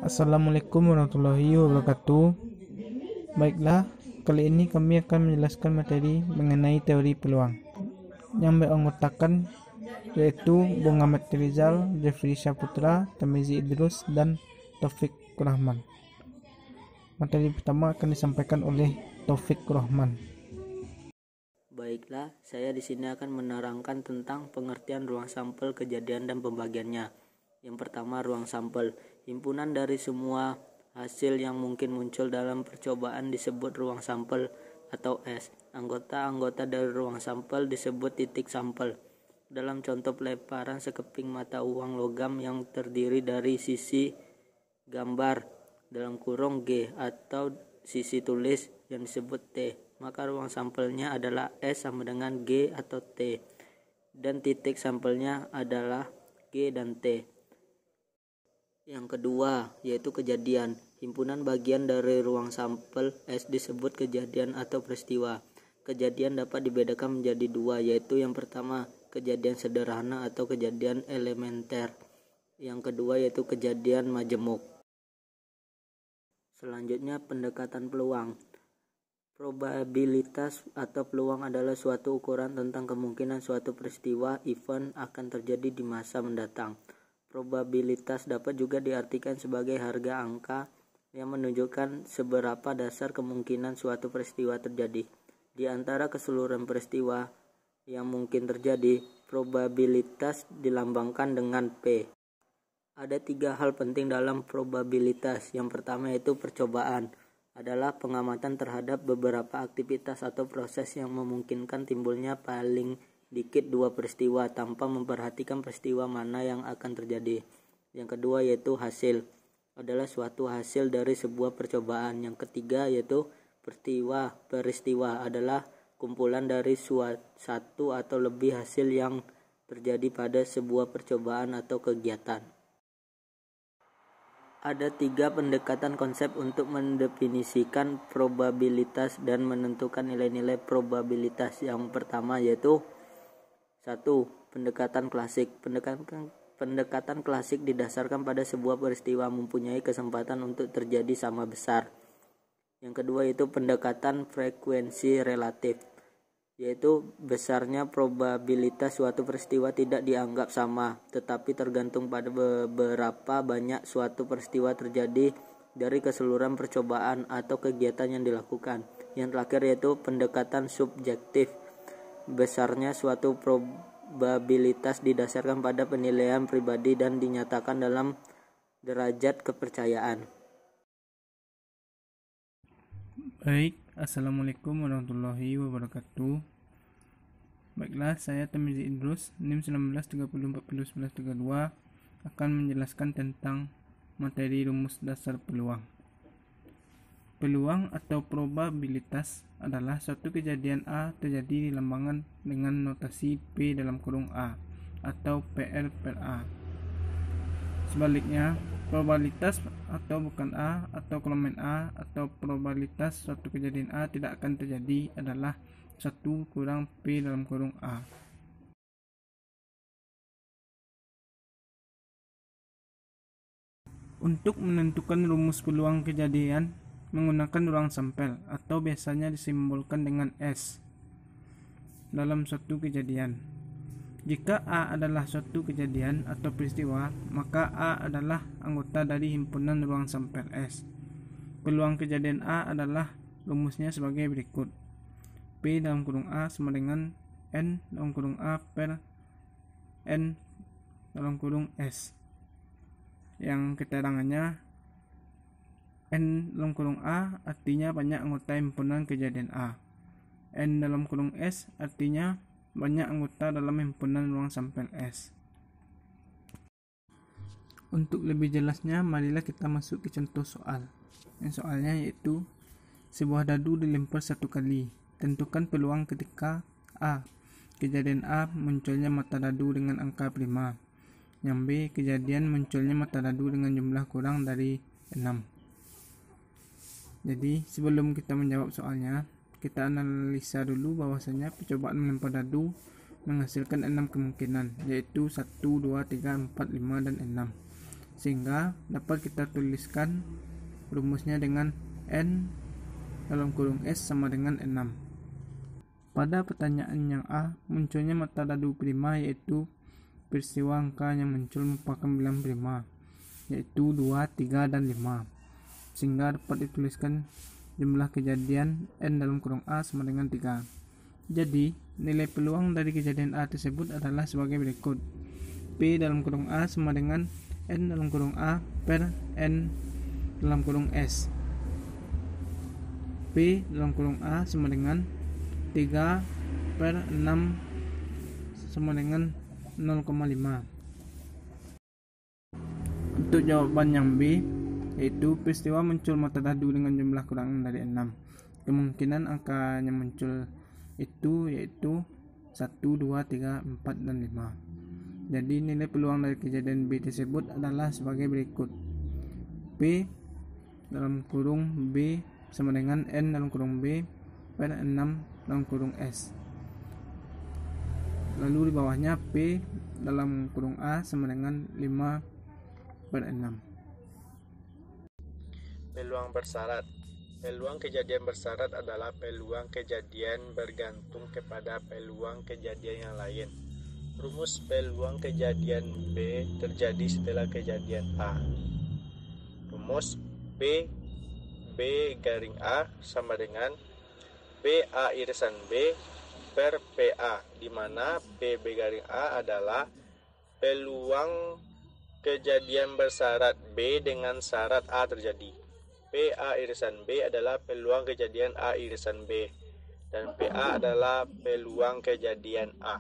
Assalamualaikum warahmatullahi wabarakatuh. Baiklah, kali ini kami akan menjelaskan materi mengenai teori peluang yang beranggotakan yaitu Bung Ahmad Rizal, Jeffrey Saputra, Tamizi Idrus, dan Taufik Rahman. Materi pertama akan disampaikan oleh Taufik Rahman. Baiklah, saya di sini akan menerangkan tentang pengertian ruang sampel, kejadian, dan pembagiannya. Yang pertama, ruang sampel. Himpunan dari semua hasil yang mungkin muncul dalam percobaan disebut ruang sampel atau S. Anggota-anggota dari ruang sampel disebut titik sampel. Dalam contoh pelemparan sekeping mata uang logam yang terdiri dari sisi gambar (G) atau sisi tulis yang disebut T, maka ruang sampelnya adalah S sama dengan G atau T, dan titik sampelnya adalah G dan T. Yang kedua, yaitu kejadian. Himpunan bagian dari ruang sampel S disebut kejadian atau peristiwa. Kejadian dapat dibedakan menjadi dua, yaitu yang pertama, kejadian sederhana atau kejadian elementer. Yang kedua, yaitu kejadian majemuk. Selanjutnya, pendekatan peluang. Probabilitas atau peluang adalah suatu ukuran tentang kemungkinan suatu peristiwa event akan terjadi di masa mendatang. Probabilitas dapat juga diartikan sebagai harga angka yang menunjukkan seberapa dasar kemungkinan suatu peristiwa terjadi. Di antara keseluruhan peristiwa yang mungkin terjadi, probabilitas dilambangkan dengan P. Ada 3 hal penting dalam probabilitas. Yang pertama yaitu percobaan. Adalah pengamatan terhadap beberapa aktivitas atau proses yang memungkinkan timbulnya paling dikit 2 peristiwa tanpa memperhatikan peristiwa mana yang akan terjadi. Yang kedua yaitu hasil. Adalah suatu hasil dari sebuah percobaan. Yang ketiga yaitu peristiwa adalah kumpulan dari satu atau lebih hasil yang terjadi pada sebuah percobaan atau kegiatan. Ada 3 pendekatan konsep untuk mendefinisikan probabilitas dan menentukan nilai-nilai probabilitas. Yang pertama yaitu 1. Pendekatan klasik. Pendekatan klasik didasarkan pada sebuah peristiwa mempunyai kesempatan untuk terjadi sama besar. Yang kedua yaitu pendekatan frekuensi relatif, yaitu besarnya probabilitas suatu peristiwa tidak dianggap sama, tetapi tergantung pada beberapa banyak suatu peristiwa terjadi dari keseluruhan percobaan atau kegiatan yang dilakukan. Yang terakhir yaitu pendekatan subjektif. Besarnya suatu probabilitas didasarkan pada penilaian pribadi dan dinyatakan dalam derajat kepercayaan. Baik, Assalamualaikum warahmatullahi wabarakatuh. Baiklah, saya Tamizi Idrus, NIM 1930401132 akan menjelaskan tentang materi rumus dasar peluang. Peluang atau probabilitas adalah suatu kejadian A terjadi dilambangkan dengan notasi P(A) atau PR per A. Sebaliknya, probabilitas atau bukan A atau komplement A atau probabilitas suatu kejadian A tidak akan terjadi adalah 1 kurang P(A). Untuk menentukan rumus peluang kejadian menggunakan ruang sampel atau biasanya disimbolkan dengan S dalam suatu kejadian. Jika A adalah suatu kejadian atau peristiwa, maka A adalah anggota dari himpunan ruang sampel S. Peluang kejadian A adalah rumusnya sebagai berikut. P(A) sama dengan N(A) per N(S). Yang keterangannya N(A) artinya banyak anggota himpunan kejadian A. N(S) artinya banyak anggota dalam himpunan ruang sampel S. Untuk lebih jelasnya, marilah kita masuk ke contoh soal. Yang soalnya yaitu sebuah dadu dilempar 1 kali. Tentukan peluang ketika A. Kejadian A munculnya mata dadu dengan angka prima. Yang B. Kejadian munculnya mata dadu dengan jumlah kurang dari 6. Jadi sebelum kita menjawab soalnya, kita analisa dulu bahwasanya percobaan melempar dadu menghasilkan 6 kemungkinan, yaitu 1, 2, 3, 4, 5, dan 6. sehingga dapat kita tuliskan rumusnya dengan N dalam kurung S sama dengan 6. Pada pertanyaan yang A, munculnya metadadu prima yaitu peristiwa angka yang muncul merupakan bilangan prima, yaitu 2, 3, dan 5, sehingga dapat dituliskan jumlah kejadian N dalam kurung A sama dengan 3. Jadi, nilai peluang dari kejadian A tersebut adalah sebagai berikut. P dalam kurung A sama dengan N dalam kurung A per N dalam kurung S. P dalam kurung A sama dengan 3 per 6 sama dengan 0,5. Untuk jawaban yang B, yaitu peristiwa muncul metadadu dengan jumlah kurang dari 6. Kemungkinan angka yang muncul itu yaitu 1, 2, 3, 4, dan 5. Jadi nilai peluang dari kejadian B tersebut adalah sebagai berikut. P dalam kurung B sama dengan N dalam kurung B per 6 dalam kurung S. Lalu di bawahnya P dalam kurung A sama dengan 5 per 6. Peluang bersyarat. Peluang kejadian bersyarat adalah peluang kejadian bergantung kepada peluang kejadian yang lain. Rumus peluang kejadian B terjadi setelah kejadian A. Rumus B garing A sama dengan BA irisan B per PA, di mana B garing A adalah peluang kejadian bersyarat B dengan syarat A terjadi. PA irisan B adalah peluang kejadian A irisan B, dan PA adalah peluang kejadian A.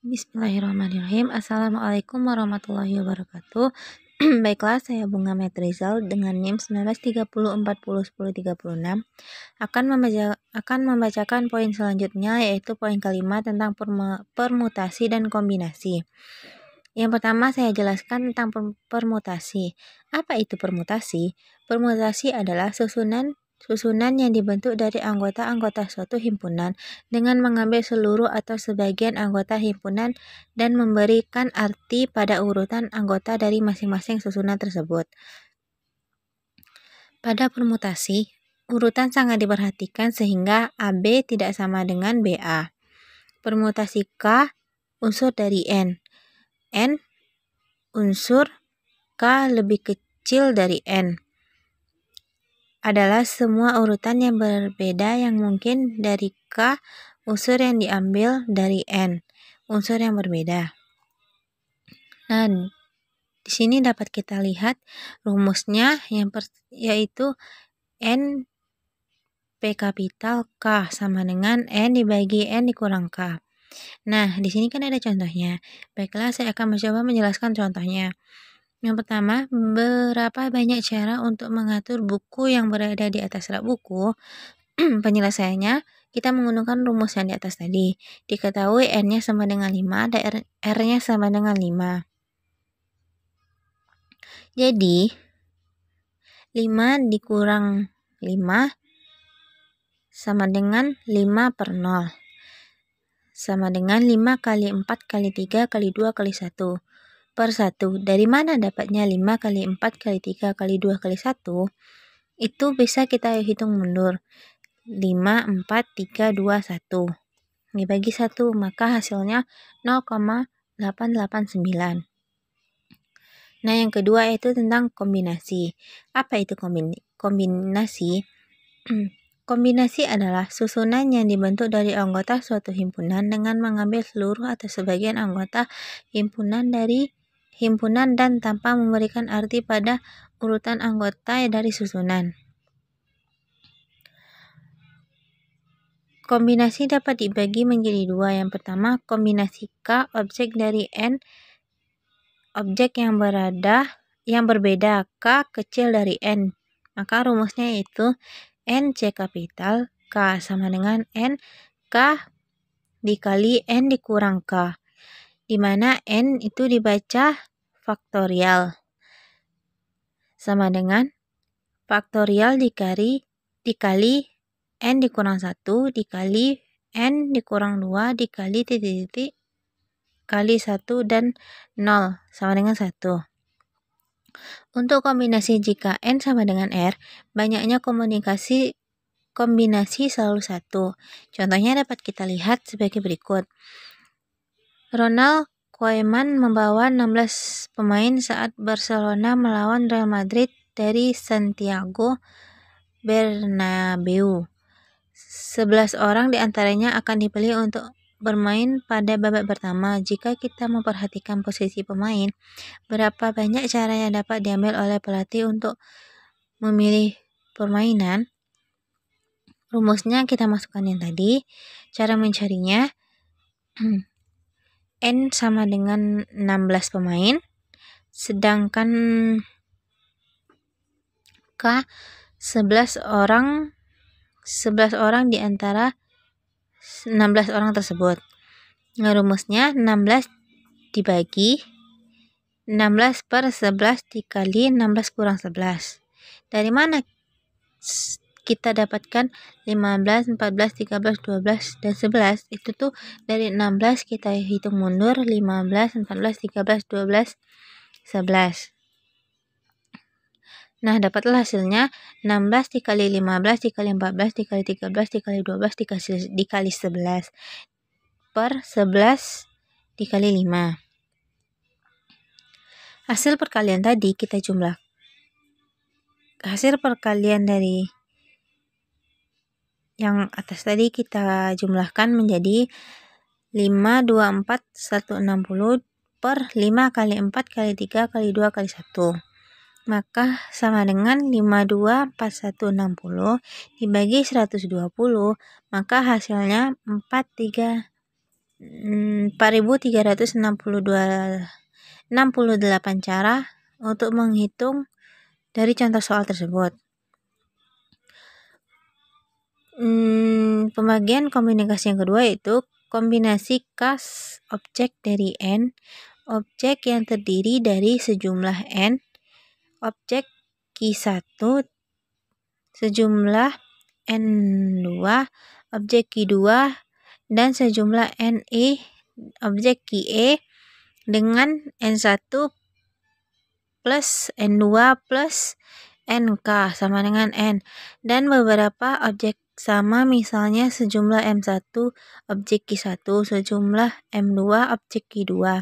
Bismillahirrahmanirrahim. Assalamualaikum warahmatullahi wabarakatuh. Baiklah, saya Bunga Metrizal dengan NIM 1930401036 akan membacakan poin selanjutnya, yaitu poin kelima tentang permutasi dan kombinasi. Yang pertama saya jelaskan tentang permutasi. Apa itu permutasi? Permutasi adalah susunan yang dibentuk dari anggota-anggota suatu himpunan dengan mengambil seluruh atau sebagian anggota himpunan dan memberikan arti pada urutan anggota dari masing-masing susunan tersebut. Pada permutasi, urutan sangat diperhatikan sehingga AB tidak sama dengan BA. Permutasi K unsur dari N unsur K lebih kecil dari N adalah semua urutan yang berbeda yang mungkin dari K unsur yang diambil dari N unsur yang berbeda. Nah, di sini dapat kita lihat rumusnya yaitu N P kapital K sama dengan N dibagi N dikurang K. Nah, di sini kan ada contohnya. Baiklah, saya akan mencoba menjelaskan contohnya. Yang pertama, berapa banyak cara untuk mengatur buku yang berada di atas rak buku? Penyelesaiannya, kita menggunakan rumus yang di atas tadi. Diketahui N-nya sama dengan 5 dan R-nya sama dengan 5. Jadi, 5 dikurang 5 sama dengan 5 per 0. Sama dengan 5 kali 4 kali 3 kali 2 kali 1. Per 1. Dari mana dapatnya 5 kali 4 kali 3 kali 2 kali 1? Itu bisa kita hitung mundur. 5, 4, 3, 2, 1. Dibagi 1, maka hasilnya 0,889. Nah, yang kedua itu tentang kombinasi. Apa itu kombinasi? Kombinasi adalah susunan yang dibentuk dari anggota suatu himpunan dengan mengambil seluruh atau sebagian anggota himpunan dan tanpa memberikan arti pada urutan anggota dari susunan. Kombinasi dapat dibagi menjadi dua. Yang pertama, kombinasi K objek dari N objek yang berbeda K kecil dari N. Maka rumusnya yaitu N C kapital K sama dengan N K dikali N dikurang K. di mana N itu dibaca faktorial. Sama dengan faktorial dikali N dikurang 1 dikali N dikurang 2 dikali titik-titik kali 1 dan 0 sama dengan 1. Untuk kombinasi jika N sama dengan R, banyaknya kombinasi selalu 1. Contohnya dapat kita lihat sebagai berikut. Ronald Koeman membawa 16 pemain saat Barcelona melawan Real Madrid dari Santiago Bernabeu. 11 orang diantaranya akan dipilih untuk bermain pada babak pertama. Jika kita memperhatikan posisi pemain, berapa banyak cara yang dapat diambil oleh pelatih untuk memilih permainan? Rumusnya kita masukkan yang tadi. Cara mencarinya, N sama dengan 16 pemain, sedangkan K 11 orang di antara 16 orang tersebut. Nah, rumusnya 16 dibagi 16 per 11 dikali 16 kurang 11. Dari mana kita dapatkan 15, 14, 13, 12, dan 11? Itu tuh dari 16 kita hitung mundur 15, 14, 13, 12, 11. Nah, dapatlah hasilnya 16 dikali 15 dikali 14 dikali 13 dikali 12 dikali 11 per 11 dikali 5. Hasil perkalian tadi kita jumlah. Hasil perkalian dari yang atas tadi kita jumlahkan menjadi 5, 2, 4, 1, 60 per 5 kali 4 kali 3 kali 2 kali 1. Maka sama dengan 52, 41, 60 dibagi 120, maka hasilnya 4.368 cara untuk menghitung dari contoh soal tersebut. Pembagian kombinasi yang kedua yaitu kombinasi kas objek dari N, objek yang terdiri dari sejumlah N, objek Q1 sejumlah N2, objek Q2 dan sejumlah NE, objek QE dengan N1 plus N2 plus NK sama dengan N, dan beberapa objek sama, misalnya sejumlah M1 objek Q1, sejumlah M2 objek Q2,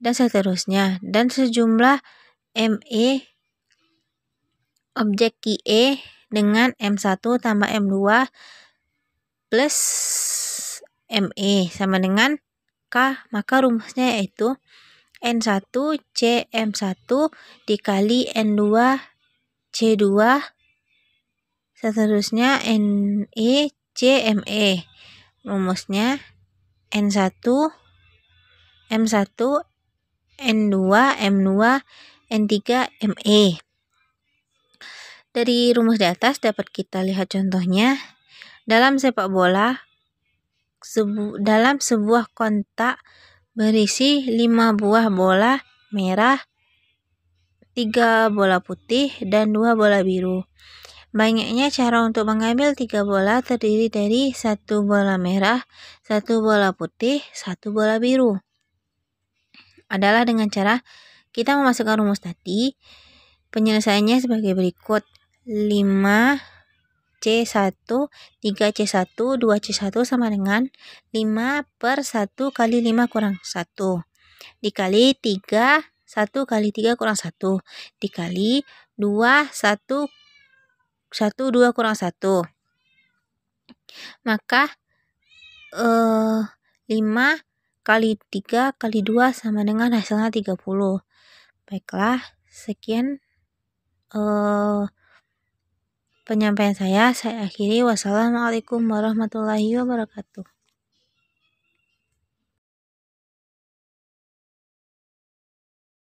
dan seterusnya, dan sejumlah ME objek QE dengan M1 tambah M2 plus ME sama dengan K. Maka rumusnya yaitu N1 C M1 dikali N2 C2, seterusnya NE C ME. Rumusnya N1 M1 N2 M2 N3 ME. Dari rumus di atas dapat kita lihat contohnya. Dalam sepak bola, dalam sebuah kontak berisi 5 buah bola merah, 3 bola putih, dan 2 bola biru. Banyaknya cara untuk mengambil 3 bola terdiri dari 1 bola merah, 1 bola putih, 1 bola biru. Adalah dengan cara kita memasukkan rumus tadi. Penyelesaiannya sebagai berikut. 5C1, 3C1, 2C1 sama dengan 5 per 1 kali 5 kurang 1 dikali 3, 1 kali 3 kurang 1 dikali 2, 1, 2 kurang 1. Maka 5 kali 3 kali 2 sama dengan hasilnya 30. Baiklah, sekian penyampaian saya akhiri. Wassalamualaikum warahmatullahi wabarakatuh.